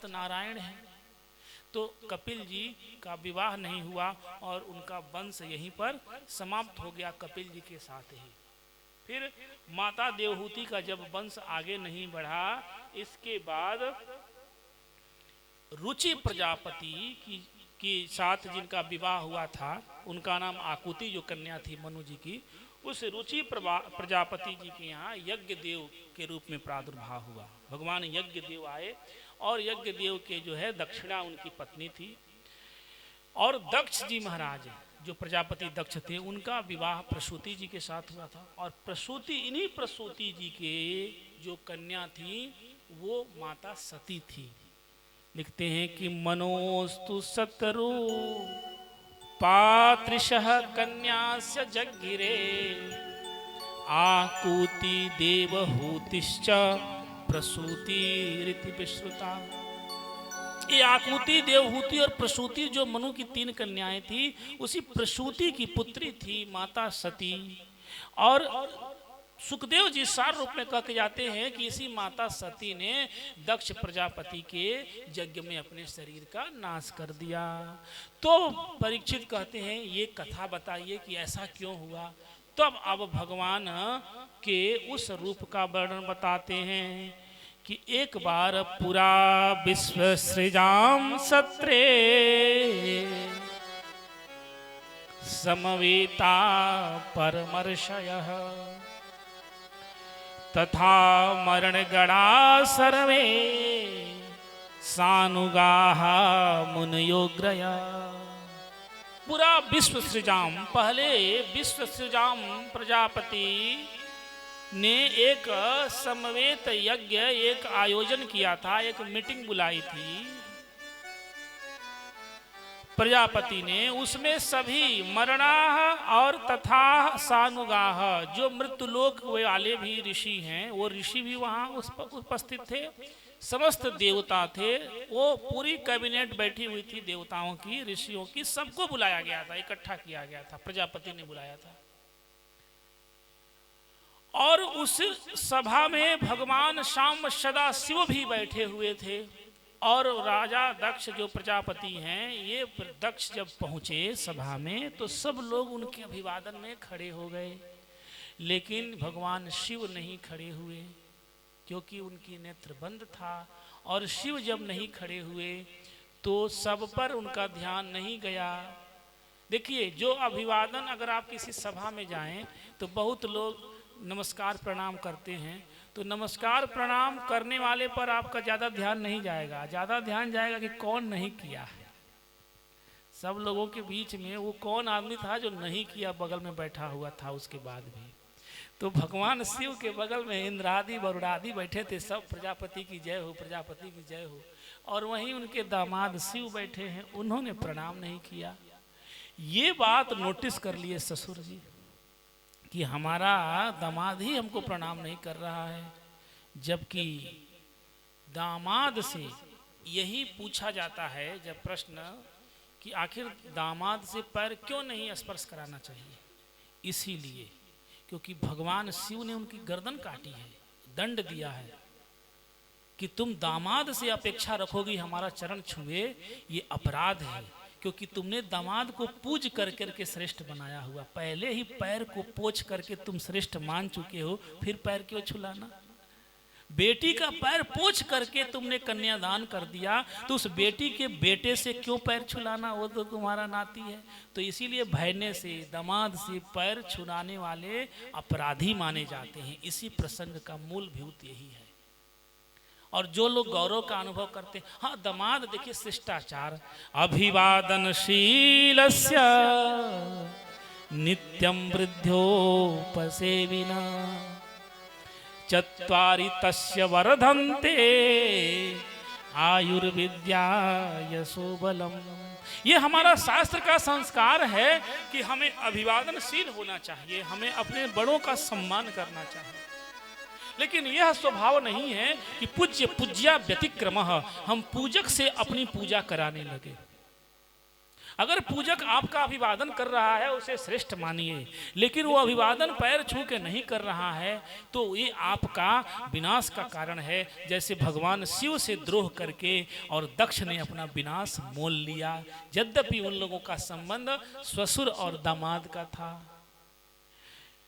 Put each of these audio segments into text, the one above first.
नारायण है। तो कपिल जी का विवाह नहीं हुआ और उनका वंश यहीं पर समाप्त हो गया कपिल जी के साथ ही। फिर माता देवहूति का जब वंश आगे नहीं बढ़ा, इसके बाद रुचि प्रजापति की साथ जिनका विवाह हुआ था, उनका नाम आकुति जो कन्या थी मनु जी की, उस रुचि प्रजापति जी के यहाँ यज्ञ देव के रूप में प्रादुर्भाव हुआ। भगवान यज्ञ देव आए और यज्ञ देव के जो है दक्षिणा उनकी पत्नी थी। और दक्ष जी महाराज जो प्रजापति दक्ष थे, उनका विवाह प्रसूति जी के साथ हुआ था। और प्रसूति, इन्हीं प्रसूति जी के जो कन्या थी वो माता सती थी। लिखते हैं कि मनोस्तु सतरु पात्रिशः कन्यास्य जग्गिरे आकुति देवहूतिश्च प्रसूति रीति विश्रुता। ये आकुति, देवहूति और प्रसूति जो मनु की तीन कन्याएं थी, उसी प्रसूति की पुत्री थी माता सती। और सुखदेव जी सार रूप में कह के जाते हैं कि इसी माता सती ने दक्ष प्रजापति के यज्ञ में अपने शरीर का नाश कर दिया। तो परीक्षित कहते हैं ये कथा बताइए कि ऐसा क्यों हुआ। तब अब भगवान के उस रूप का वर्णन बताते हैं कि एक बार पुरा विश्व सृजाम सत्रे समवेता परमर्षयः तथा मरणगणा सर्वे सानुगाः मुनयोग्रया। पूरा विश्व सृजाम, पहले विश्व सृजाम प्रजापति ने एक समवेत यज्ञ, एक आयोजन किया था, एक मीटिंग बुलाई थी प्रजापति ने। उसमें सभी मरणाः और तथा सानुगाः, जो मृत्युलोक वाले भी ऋषि हैं, वो ऋषि भी वहाँ उपस्थित थे। समस्त देवता थे, वो पूरी कैबिनेट बैठी हुई थी देवताओं की, ऋषियों की, सबको बुलाया गया था, इकट्ठा किया गया था, प्रजापति ने बुलाया था। और उस सभा में भगवान शाम सदा शिव भी बैठे हुए थे। और राजा दक्ष जो प्रजापति हैं, ये दक्ष जब पहुंचे सभा में तो सब लोग उनके अभिवादन में खड़े हो गए, लेकिन भगवान शिव नहीं खड़े हुए क्योंकि उनकी नेत्र बंद था। और शिव जब नहीं खड़े हुए तो सब पर उनका ध्यान नहीं गया। देखिए, जो अभिवादन, अगर आप किसी सभा में जाएं तो बहुत लोग नमस्कार प्रणाम करते हैं, तो नमस्कार प्रणाम करने वाले पर आपका ज़्यादा ध्यान नहीं जाएगा, ज़्यादा ध्यान जाएगा कि कौन नहीं किया। सब लोगों के बीच में वो कौन आदमी था जो नहीं किया, बगल में बैठा हुआ था उसके बाद भी। तो भगवान शिव के बगल में इंद्रादि वरुणादि बैठे थे, सब प्रजापति की जय हो, प्रजापति की जय हो। और वहीं उनके दामाद शिव बैठे हैं, उन्होंने प्रणाम नहीं किया। ये बात नोटिस कर लिए ससुर जी कि हमारा दामाद ही हमको प्रणाम नहीं कर रहा है, जबकि दामाद से यही पूछा जाता है जब प्रश्न कि आखिर दामाद से पैर क्यों नहीं स्पर्श कराना चाहिए। इसीलिए क्योंकि भगवान शिव ने उनकी गर्दन काटी है, दंड दिया है कि तुम दामाद से अपेक्षा रखोगी हमारा चरण छुए, ये अपराध है। क्योंकि तुमने दामाद को पूज कर करके श्रेष्ठ बनाया हुआ, पहले ही पैर को पोछ करके तुम श्रेष्ठ मान चुके हो, फिर पैर क्यों छुलाना। बेटी का पैर पोछ करके तुमने कन्यादान कर दिया, तो उस बेटी के बेटे से क्यों पैर छुलाना, वो तो तुम्हारा नाती है। तो इसीलिए भयने से, दामाद से पैर छुलाने वाले अपराधी माने जाते हैं। इसी प्रसंग का मूलभूत यही है। और जो लोग गौरव का अनुभव करते हैं, हाँ दामाद देखिए शिष्टाचार, अभिवादनशीलस्य नित्यं वृद्ध्योपसेविना चत्वारि तस्य वर्धन्ते आयुर्विद्या यशोबलम। ये हमारा शास्त्र का संस्कार है कि हमें अभिवादनशील होना चाहिए, हमें अपने बड़ों का सम्मान करना चाहिए। लेकिन यह स्वभाव नहीं है कि पूज्य पूज्या व्यतिक्रमः, हम पूजक से अपनी पूजा कराने लगे। अगर पूजक आपका अभिवादन कर रहा है उसे श्रेष्ठ मानिए, लेकिन वो अभिवादन पैर छू के नहीं कर रहा है तो ये आपका विनाश का कारण है। जैसे भगवान शिव से द्रोह करके और दक्ष ने अपना विनाश मोल लिया, यद्यपि उन लोगों का संबंध ससुर और दामाद का था।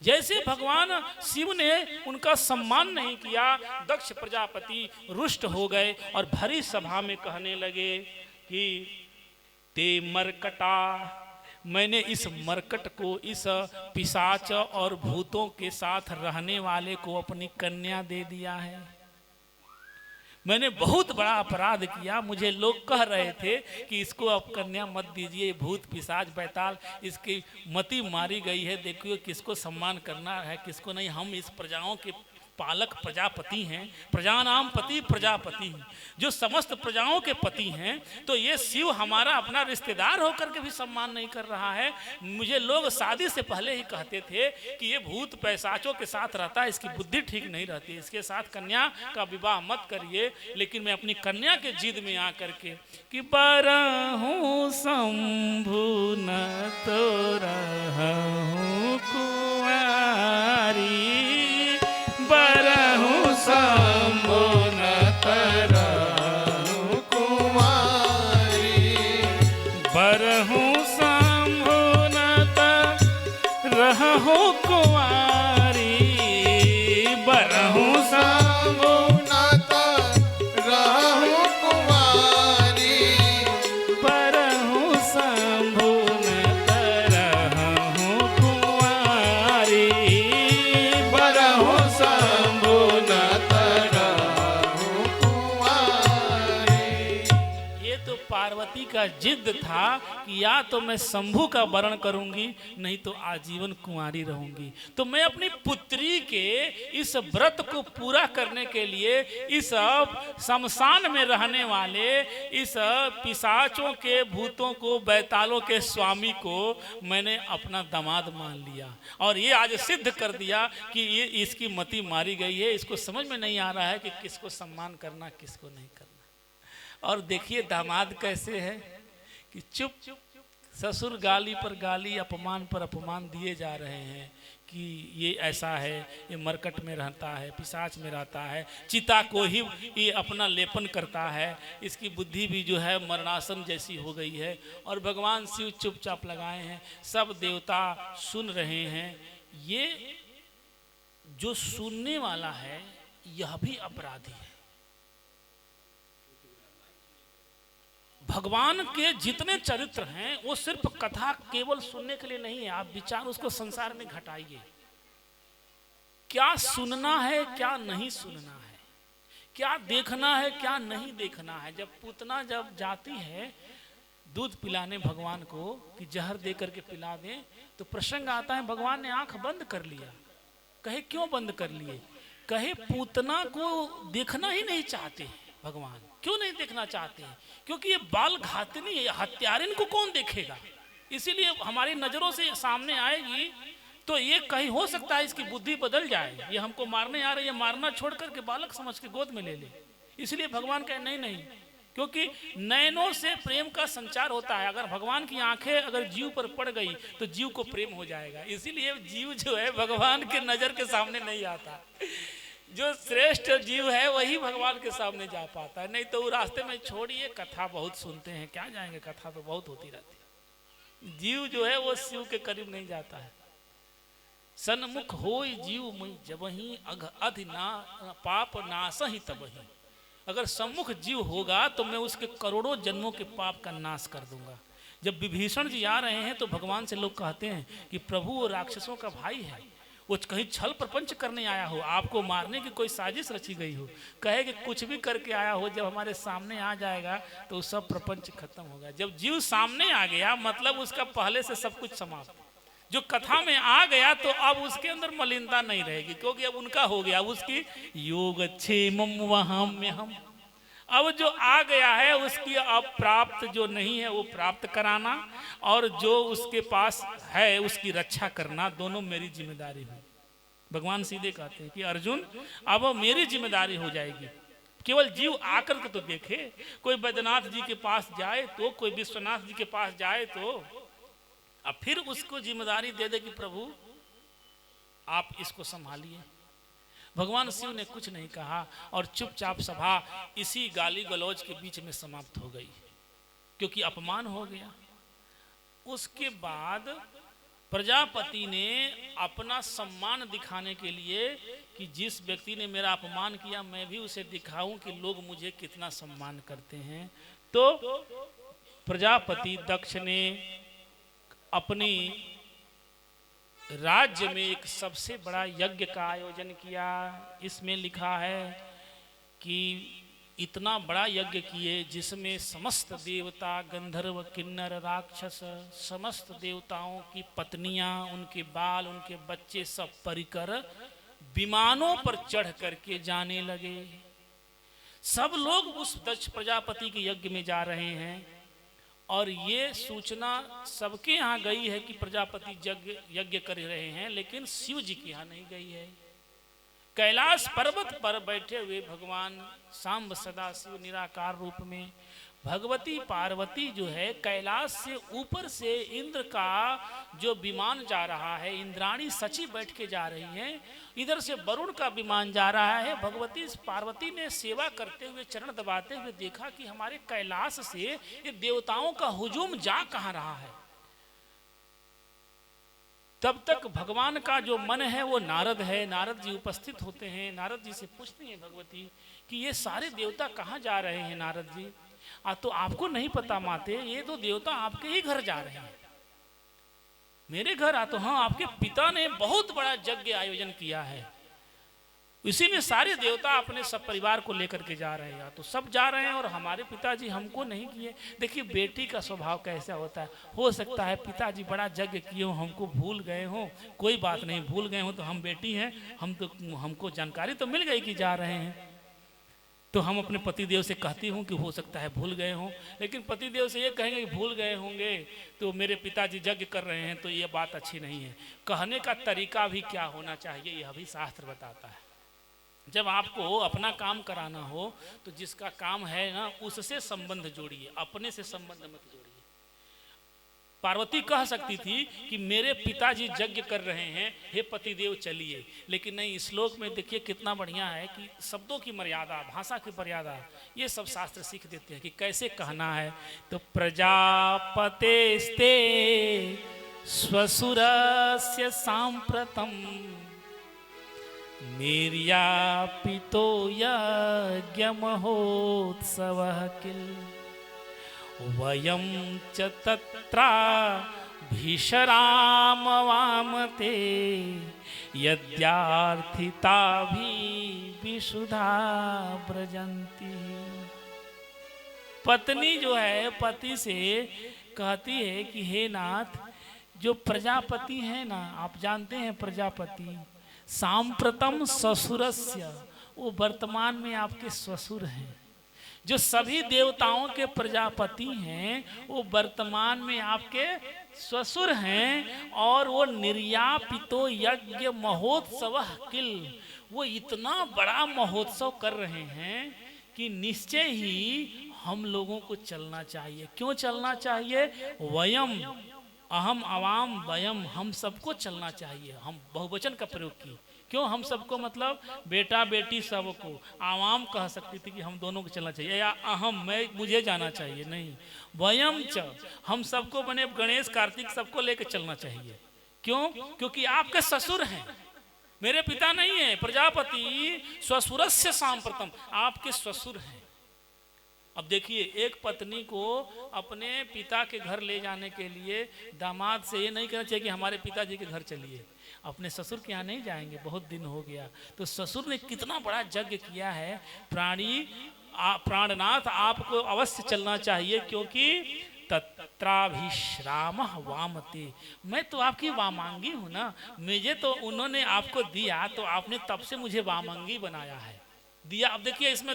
जैसे भगवान शिव ने उनका सम्मान नहीं किया, दक्ष प्रजापति रुष्ट हो गए और भरी सभा में कहने लगे कि ते मरकटा, मैंने इस मरकट को, इस पिशाच और भूतों के साथ रहने वाले को अपनी कन्या दे दिया है। मैंने बहुत बड़ा अपराध किया। मुझे लोग कह रहे थे कि इसको अब कन्या मत दीजिए, भूत पिशाच बैताल, इसकी मति मारी गई है, देखिए किसको सम्मान करना है किसको नहीं। हम इस प्रजाओं के पालक प्रजापति हैं, प्रजानाम पति प्रजापति हैं, जो समस्त प्रजाओं के पति हैं। तो ये शिव हमारा अपना रिश्तेदार होकर के भी सम्मान नहीं कर रहा है। मुझे लोग शादी से पहले ही कहते थे कि ये भूत पैसाचों के साथ रहता है, इसकी बुद्धि ठीक नहीं रहती, इसके साथ कन्या का विवाह मत करिए। लेकिन मैं अपनी कन्या के जिद में आकर के कि बरहूं शंभु न तो रहूं कुंवारी, बरहूं शंभु न तरहूं कुंवारी, बरहूं शंभु न तरहूं कुंवारी, बरहूं शंभु न तरहूं कुंवारी, बरहूं शंभु न तरहूं कुंवारी, बरहूं शंभु न तरहूं कुंवारी। ये तो पार्वती का जिद था कि या तो मैं शंभु का वरण करूंगी नहीं तो आजीवन कुंवारी रहूंगी। तो मैं अपनी पुत्री के इस व्रत को पूरा करने के लिए इस शमशान में रहने वाले इस पिशाचों के, भूतों को, बैतालों के स्वामी को मैंने अपना दामाद मान लिया और ये आज सिद्ध कर दिया कि ये इसकी मति मारी गई है। इसको समझ में नहीं आ रहा है कि किसको सम्मान करना किसको नहीं करना। और देखिए दामाद कैसे है कि चुप ससुर गाली पर गाली, अपमान पर अपमान दिए जा रहे हैं कि ये ऐसा है, ये मरकट में रहता है, पिशाच में रहता है, चिता को ही ये अपना लेपन करता है, इसकी बुद्धि भी जो है मरणासन जैसी हो गई है। और भगवान शिव चुपचाप लगाए हैं, सब देवता सुन रहे हैं। ये जो सुनने वाला है यह भी अपराधी है। भगवान के जितने चरित्र हैं वो सिर्फ कथा केवल सुनने के लिए नहीं है। आप विचार उसको संसार में घटाइए, क्या सुनना है क्या नहीं सुनना है, क्या देखना है क्या नहीं देखना है। जब पूतना जब जाती है दूध पिलाने भगवान को कि जहर दे करके पिला दें, तो प्रसंग आता है भगवान ने आंख बंद कर लिया। कहे क्यों बंद कर लिए? कहे पूतना को देखना ही नहीं चाहते हैं भगवान। क्यों नहीं देखना चाहते हैं? क्योंकि ये बाल घातनी है, हत्यारिन को कौन देखेगा। इसीलिए हमारी नजरों से सामने आएगी तो ये कहीं हो सकता है इसकी बुद्धि बदल जाए, ये हमको मारने आ रही है, मारना छोड़ करके बालक समझ के गोद में ले ले। इसलिए भगवान कहे नहीं नहीं, क्योंकि नयनों से प्रेम का संचार होता है। अगर भगवान की आंखें अगर जीव पर पड़ गई तो जीव को प्रेम हो जाएगा। इसीलिए जीव जो है भगवान के नजर के सामने नहीं आता। जो श्रेष्ठ जीव है वही भगवान के सामने जा पाता है, नहीं तो वो रास्ते में छोड़िए। कथा बहुत सुनते हैं, क्या जाएंगे, कथा तो बहुत होती रहती है। जीव जो है वो शिव के करीब नहीं जाता है। सन्मुख होई जीव मई जबहि अधि ना पाप नासहि तबहि। अगर सम्मुख जीव होगा तो मैं उसके करोड़ों जन्मों के पाप का नाश कर दूंगा। जब विभीषण जी आ रहे हैं तो भगवान से लोग कहते हैं कि प्रभु वो राक्षसों का भाई है, वो कहीं छल प्रपंच करने आया हो, आपको मारने की कोई साजिश रची गई हो, कहे कि कुछ भी करके आया हो, जब हमारे सामने आ जाएगा तो सब प्रपंच खत्म होगा। जब जीव सामने आ गया मतलब उसका पहले से सब कुछ समाप्त। जो कथा में आ गया तो अब उसके अंदर मलिनता नहीं रहेगी, क्योंकि अब उनका हो गया, उसकी योग क्षेमम वहां में हम। अब जो आ गया है उसकी अब प्राप्त जो नहीं है वो प्राप्त कराना, और जो उसके पास है उसकी रक्षा करना, दोनों मेरी जिम्मेदारी है। भगवान सीधे कहते हैं कि अर्जुन अब मेरी जिम्मेदारी हो जाएगी। केवल जीव आकर के तो देखे। कोई बैद्यनाथ जी के पास जाए तो, कोई विश्वनाथ जी के पास जाए तो, अब फिर उसको जिम्मेदारी दे दे कि प्रभु आप इसको संभालिए। भगवान शिव ने कुछ नहीं कहा और चुपचाप सभा इसी गाली गलौज के बीच में समाप्त हो गई, क्योंकि अपमान हो गया। उसके बाद प्रजापति ने अपना सम्मान दिखाने के लिए कि जिस व्यक्ति ने मेरा अपमान किया मैं भी उसे दिखाऊं कि लोग मुझे कितना सम्मान करते हैं, तो प्रजापति दक्ष ने अपनी राज्य में एक सबसे बड़ा यज्ञ का आयोजन किया। इसमें लिखा है कि इतना बड़ा यज्ञ किए जिसमें समस्त देवता, गंधर्व, किन्नर, राक्षस, समस्त देवताओं की पत्नियां, उनके बाल, उनके बच्चे सब परिकर विमानों पर चढ़ करके जाने लगे। सब लोग उस दक्ष प्रजापति के यज्ञ में जा रहे हैं और ये सूचना सबके यहाँ गई है कि प्रजापति यज्ञ कर रहे हैं, लेकिन शिव जी के यहाँ नहीं गई है। कैलाश पर्वत पर बैठे हुए भगवान सांब सदाशिव निराकार रूप में, भगवती पार्वती जो है कैलाश से ऊपर से इंद्र का जो विमान जा रहा है, इंद्राणी सची बैठ के जा रही हैं, इधर से वरुण का विमान जा रहा है। भगवती पार्वती ने सेवा करते हुए, चरण दबाते हुए देखा कि हमारे कैलाश से ये देवताओं का हुजूम जा कहाँ रहा है। तब तक भगवान का जो मन है वो नारद है। नारद जी उपस्थित होते हैं। नारद जी से पूछती हैं भगवती कि ये सारे देवता कहाँ जा रहे हैं नारद जी? तो आपको नहीं पता माते, ये तो देवता आपके ही घर जा रहे हैं। मेरे घर? तो हाँ, आपके पिता ने बहुत बड़ा यज्ञ आयोजन किया है, इसी में सारे देवता अपने सब परिवार को लेकर के जा रहे हैं। तो सब जा रहे हैं और हमारे पिताजी हमको नहीं किए। देखिए बेटी का स्वभाव कैसा होता है। हो सकता है पिताजी बड़ा यज्ञ किए हो, हमको भूल गए हो। कोई बात नहीं, भूल गए हो तो हम बेटी हैं, हमको जानकारी तो मिल गई कि जा रहे हैं। तो हम अपने पतिदेव से कहती हूँ कि हो सकता है भूल गए हों, लेकिन पतिदेव से ये कहेंगे कि भूल गए होंगे तो मेरे पिताजी यज्ञ कर रहे हैं, तो ये बात अच्छी नहीं है। कहने का तरीका भी क्या होना चाहिए यह भी शास्त्र बताता है। जब आपको अपना काम कराना हो तो जिसका काम है ना उससे संबंध जोड़िए, अपने से संबंध मत जोड़िए। पार्वती कह सकती थी कि मेरे पिताजी यज्ञ कर रहे हैं, हे पतिदेव चलिए, लेकिन नहीं। श्लोक में देखिए कितना बढ़िया है कि शब्दों की मर्यादा, भाषा की मर्यादा, ये सब शास्त्र सीख देते हैं कि कैसे कहना है। तो प्रजापतेस्ते स्वसुरस्य सांप्रतम निर्यापितो यज्ञमहोत्सवः किल वयं च तत्रा भीषरामवामते यद्यार्थिताभि विशुधा व्रजन्ति। पत्नी जो है पति से कहती है कि हे नाथ, जो प्रजापति है ना, आप जानते हैं प्रजापति सांप्रतम ससुरस्य, वो वर्तमान में आपके ससुर हैं। जो सभी देवताओं के प्रजापति हैं वो वर्तमान में आपके ससुर हैं। और वो निर्यापितो यज्ञ महोत्सव किल, वो इतना बड़ा महोत्सव कर रहे हैं कि निश्चय ही हम लोगों को चलना चाहिए। क्यों चलना चाहिए? वयम, अहम, अवाम, वयम, हम सबको चलना चाहिए। हम बहुवचन का प्रयोग की। क्यों हम सबको? मतलब बेटा बेटी सबको। आवाम कह सकती थी कि हम दोनों को चलना चाहिए, या अहम, मैं, मुझे जाना चाहिए, नहीं। वयम च, हम सबको बने गणेश कार्तिक सबको लेकर चलना चाहिए। क्यों? क्योंकि आपके ससुर हैं, मेरे पिता नहीं है। प्रजापति स्वसुरस्य सांप्रतम, आपके ससुर हैं। अब देखिए, एक पत्नी को अपने पिता के घर ले जाने के लिए दामाद से ये नहीं कहना चाहिए कि हमारे पिताजी के घर चलिए, अपने ससुर के यहाँ नहीं जाएंगे, बहुत दिन हो गया। तो ससुर ने कितना बड़ा यज्ञ किया है। प्राणनाथ, आपको अवश्य चलना चाहिए, क्योंकि तत्राभिश्रामः वामते, मैं तो आपकी वामांगी हूँ ना। मुझे तो उन्होंने आपको दिया, तो आपने तब से मुझे वामांगी बनाया है। दिया। अब देखिए इसमें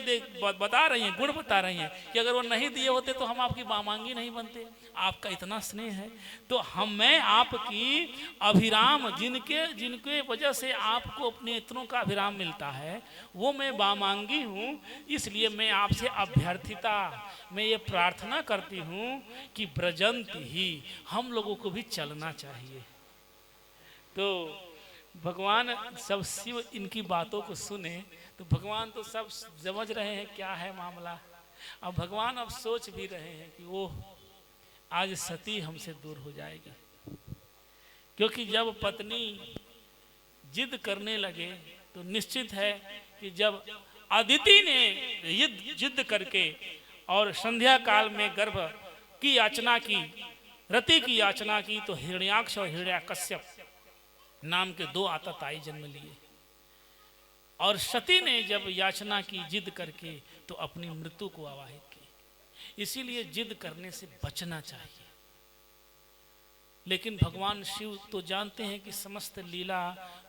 बता रही हैं, गुण बता रही हैं कि अगर वो नहीं दिए होते तो हम आपकी वामांगी नहीं बनते। आपका इतना स्नेह है तो मैं आपकी अभिराम, जिनके जिनके वजह से आपको अपने नेत्रों का अभिराम मिलता है, वो मैं वामांगी हूँ। इसलिए मैं आपसे अभ्यर्थिता, मैं ये प्रार्थना करती हूँ कि ब्रजंत ही, हम लोगों को भी चलना चाहिए। तो भगवान सब शिव इनकी बातों को सुने तो भगवान तो सब समझ रहे हैं क्या है मामला। अब भगवान अब सोच भी रहे हैं कि वो आज सती हमसे दूर हो जाएगी, क्योंकि जब पत्नी जिद करने लगे तो निश्चित है कि जब अदिति ने जिद करके और संध्या काल में गर्भ की याचना की, रति की याचना की, तो हिरण्याक्ष और हिरण्याकश्यप नाम के 2 आतताई जन्म लिए। और सती ने जब याचना की जिद करके तो अपनी मृत्यु को आवाहित की। इसीलिए जिद करने से बचना चाहिए। लेकिन भगवान शिव तो जानते हैं कि समस्त लीला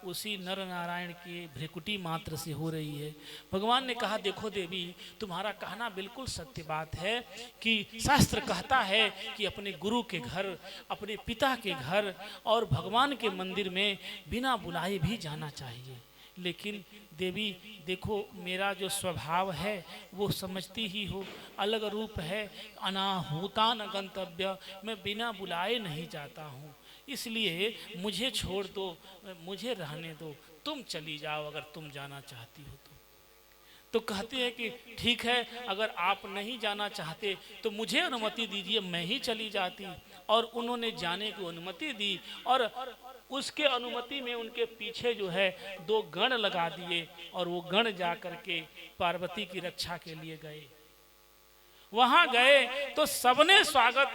उसी नर नारायण के भ्रिकुटी मात्र से हो रही है। भगवान ने कहा, देखो देवी, तुम्हारा कहना बिल्कुल सत्य बात है कि शास्त्र कहता है कि अपने गुरु के घर, अपने पिता के घर और भगवान के मंदिर में बिना बुलाए भी जाना चाहिए। लेकिन देवी देखो, मेरा जो स्वभाव है वो समझती ही हो, अलग रूप है, अनाहूता न गंतव्य, मैं बिना बुलाए नहीं जाता हूँ। इसलिए मुझे छोड़ दो, मुझे रहने दो, तुम चली जाओ अगर तुम जाना चाहती हो तो कहते हैं कि ठीक है, अगर आप नहीं जाना चाहते तो मुझे अनुमति दीजिए, मैं ही चली जाती। और उन्होंने जाने की अनुमति दी और उसके अनुमति में उनके पीछे जो है 2 गण लगा दिए और वो गण जा करके पार्वती की रक्षा के लिए गए। वहां गए तो सबने स्वागत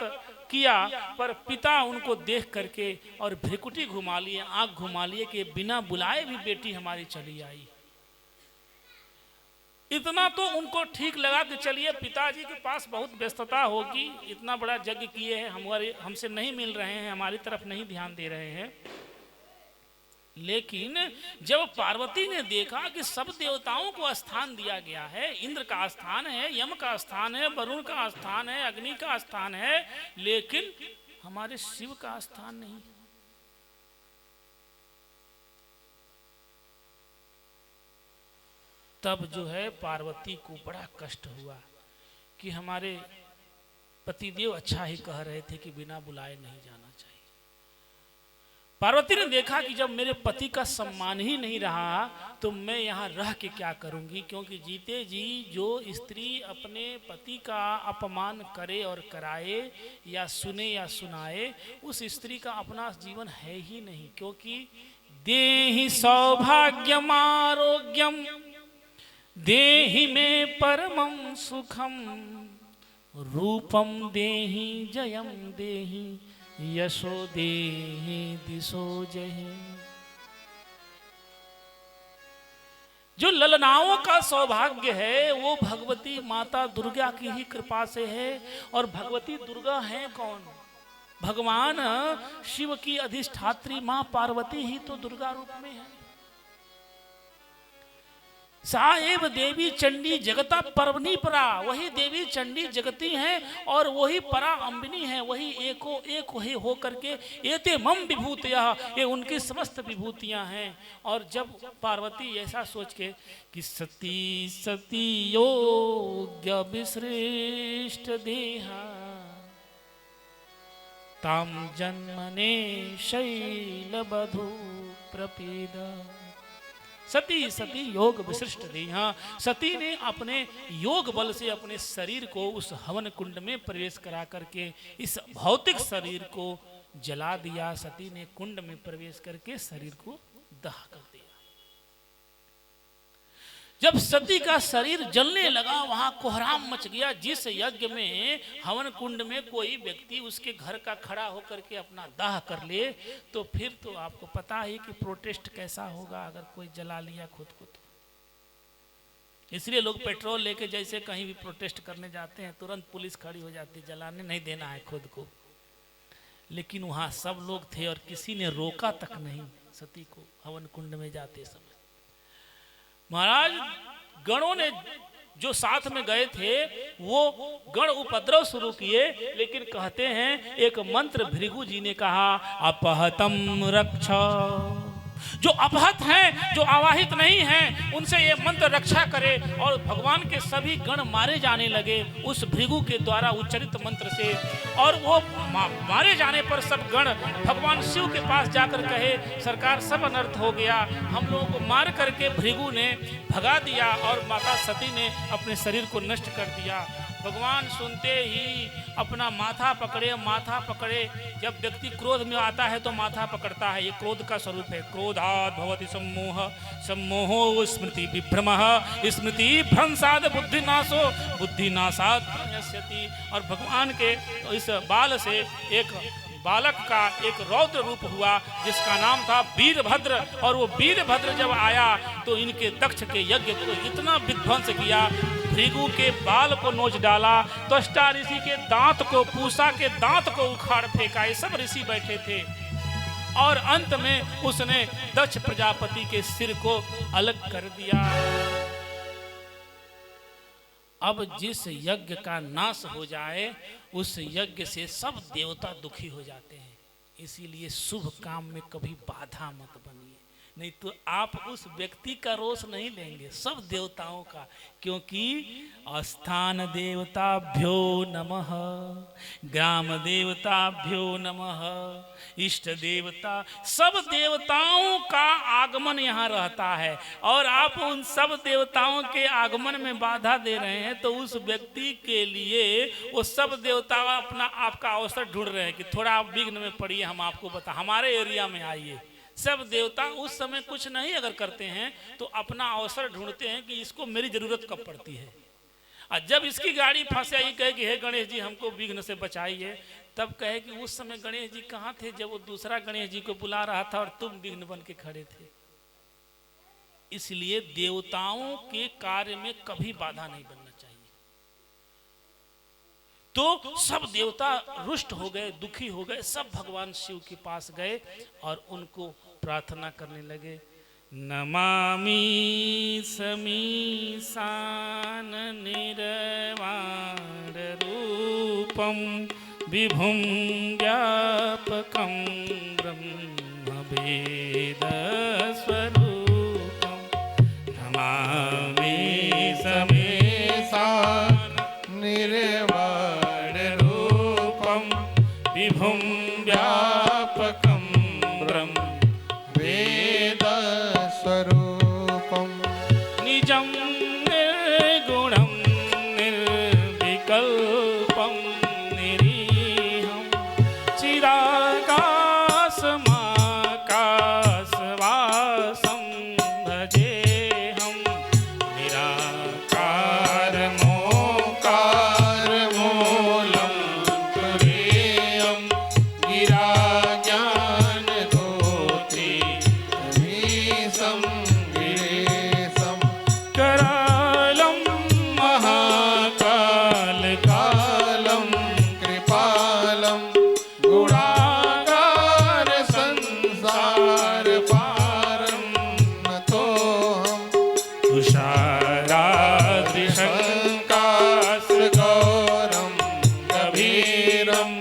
किया, पर पिता उनको देख करके और भ्रिकुटी घुमा लिए, आंख घुमा लिए कि बिना बुलाए भी बेटी हमारी चली आई। इतना तो उनको ठीक लगा कि चलिए पिताजी के पास बहुत व्यस्तता होगी, इतना बड़ा यज्ञ किए हैं, हमसे नहीं मिल रहे हैं, हमारी तरफ नहीं ध्यान दे रहे हैं। लेकिन जब पार्वती ने देखा कि सब देवताओं को स्थान दिया गया है, इंद्र का स्थान है, यम का स्थान है, वरुण का स्थान है, अग्नि का स्थान है, लेकिन हमारे शिव का स्थान नहीं। तब जो है पार्वती को बड़ा कष्ट हुआ कि हमारे पतिदेव अच्छा ही कह रहे थे कि बिना बुलाए नहीं जाना चाहिए। पार्वती ने देखा कि जब मेरे पति का सम्मान ही नहीं रहा तो मैं यहाँ रह के क्या करूंगी, क्योंकि जीते जी जो स्त्री अपने पति का अपमान करे और कराए या सुने या सुनाए, उस स्त्री का अपना जीवन है ही नहीं। क्योंकि देहि सौभाग्यम आरोग्यम देहि में परमं सुखम रूपम देहि जयम देहि यशो देहि दिशो जहि। जो ललनाओं का सौभाग्य है वो भगवती माता दुर्गा की ही कृपा से है। और भगवती दुर्गा है कौन? भगवान शिव की अधिष्ठात्री मां पार्वती ही तो दुर्गा रूप में है। साहेब देवी चंडी जगता परवनी परा, वही देवी चंडी जगती हैं और वही परा अम्बिनी है, वही एको एक वही हो करके एते मम विभूतियां, ये उनकी समस्त विभूतियां हैं। और जब पार्वती ऐसा सोच के कि सती सती योग्य विश्रेष्ठ देहा ताम जन्मने शैलबधू प्रपेदा। सती सती योग विशिष्ट देहा, सती ने अपने योग बल से अपने शरीर को उस हवन कुंड में प्रवेश करा करके इस भौतिक शरीर को जला दिया। सती ने कुंड में प्रवेश करके शरीर को दह कर दिया। जब सती का शरीर जलने लगा वहां कोहराम मच गया। जिस यज्ञ में हवन कुंड में कोई व्यक्ति उसके घर का खड़ा होकर के अपना दाह कर ले तो फिर तो आपको पता ही कि प्रोटेस्ट कैसा होगा अगर कोई जला लिया खुद को। तो इसलिए लोग पेट्रोल लेके जैसे कहीं भी प्रोटेस्ट करने जाते हैं तुरंत पुलिस खड़ी हो जाती है, जलाने नहीं देना है खुद को। लेकिन वहां सब लोग थे और किसी ने रोका तक नहीं सती को हवन कुंड में जाते समय। महाराज गणों ने जो साथ में गए थे वो गण उपद्रव शुरू किए, लेकिन कहते हैं एक मंत्र भृगु जी ने कहा, अपहतम रक्ष। जो अपहत हैं, जो आवाहित नहीं हैं, उनसे ये मंत्र रक्षा करे। और भगवान के सभी गण मारे जाने लगे उस भृगु के द्वारा उच्चरित मंत्र से। और वो मारे जाने पर सब गण भगवान शिव के पास जाकर कहे, सरकार सब अनर्थ हो गया, हम लोगों को मार करके भृगु ने भगा दिया और माता सती ने अपने शरीर को नष्ट कर दिया। भगवान सुनते ही अपना माथा पकड़े। जब व्यक्ति क्रोध में आता है तो माथा पकड़ता है, ये क्रोध का स्वरूप है। क्रोधात् भवति सम्मोह, सम्मोहो स्मृति विभ्रमः, स्मृति भ्रंशात् बुद्धिनाशो, बुद्धिनाशात् प्रणश्यति। और भगवान के इस बाल से एक बालक का एक रौद्र रूप हुआ जिसका नाम था वीरभद्र। और वो वीरभद्र जब आया तो इनके दक्ष के यज्ञ को इतना विध्वंस किया, भृगु के बाल को नोच डाला, त्वष्टा ऋषि के दांत को, पूषा के दांत को उखाड़ फेंका। ये सब ऋषि बैठे थे और अंत में उसने दक्ष प्रजापति के सिर को अलग कर दिया। अब जिस यज्ञ का नाश हो जाए उस यज्ञ से सब देवता दुखी हो जाते हैं। इसीलिए शुभ काम में कभी बाधा मत बनिए, नहीं तो आप उस व्यक्ति का रोष नहीं लेंगे, सब देवताओं का। क्योंकि स्थान देवताभ्यो नमः, ग्राम देवताभ्यो नमः, इष्ट देवता, सब देवताओं का आगमन यहाँ रहता है। और आप उन सब देवताओं के आगमन में बाधा दे रहे हैं तो उस व्यक्ति के लिए वो सब देवता अपना आपका अवसर ढूंढ रहे हैं कि थोड़ा आप विघ्न में पड़िए, हम आपको बता, हमारे एरिया में आइए। सब देवता उस समय कुछ नहीं अगर करते हैं तो अपना अवसर ढूंढते हैं कि इसको मेरी जरूरत कब पड़ती है। और जब इसकी गाड़ी फंसे आई, कहे कि हे गणेश जी हमको विघ्न से बचाइए, तब कहे कि उस समय गणेश जी कहाँ थे जब वो दूसरा गणेश जी को बुला रहा था और तुम विघ्न बन के खड़े थे। इसलिए देवताओं के कार्य में कभी बाधा नहीं बनना चाहिए। तो सब देवता रुष्ट हो गए, दुखी हो गए, सब भगवान शिव के पास गए और उनको प्रार्थना करने लगे। नमामि समीसान निर्वाण रूपम विभुं व्यापकं ब्रह्म वेद स्वरूपम। नमामि समीसान निर्वाण रूपम विभुं व्यापकं ब्रह्म वेद स्वरूपम। निजं निर्गुणं निर्विकल्पं निरीहं चिदाकाशमाकाशवासं भजेऽहं। निराकारमोकारमूलं तुरीयं गिराज्ञानगोत्री तमीशं गिरीशं। करालं महाकालकालं कृपालं गुणागार संसार पारं नतोऽहं। तुषाराद्रिशङ्काशगौरं गभीरं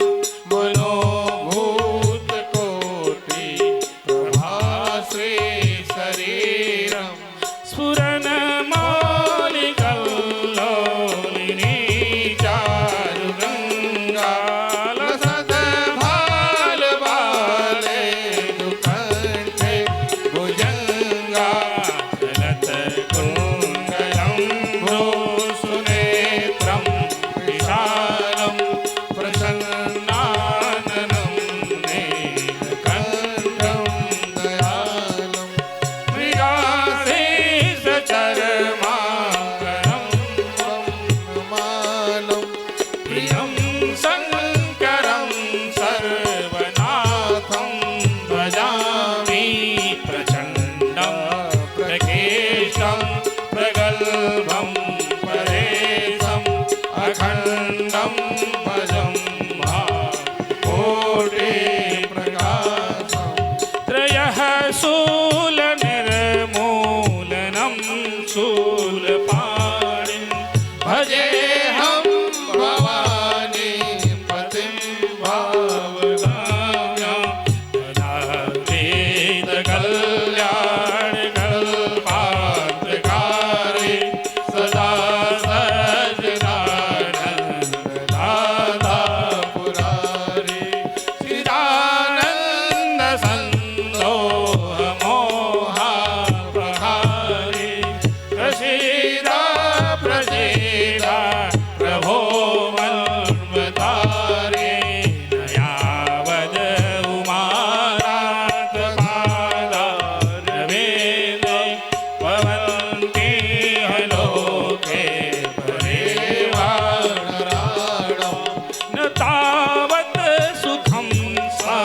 मनोभूतकोटि प्रभाश्री शरीरं। स्फुरन्मौलिकल्लोलिनी चारुगङ्गालसद्भालबाले दुकण्ठे भुजङ्गा। चलत्कुण्डलं भ्रूसुनेत्रं विशालं प्रसन्नाननं नीलकण्ठं दयालं। मृगाधीशचर्माकरं ब्रह्ममालं प्रियं सं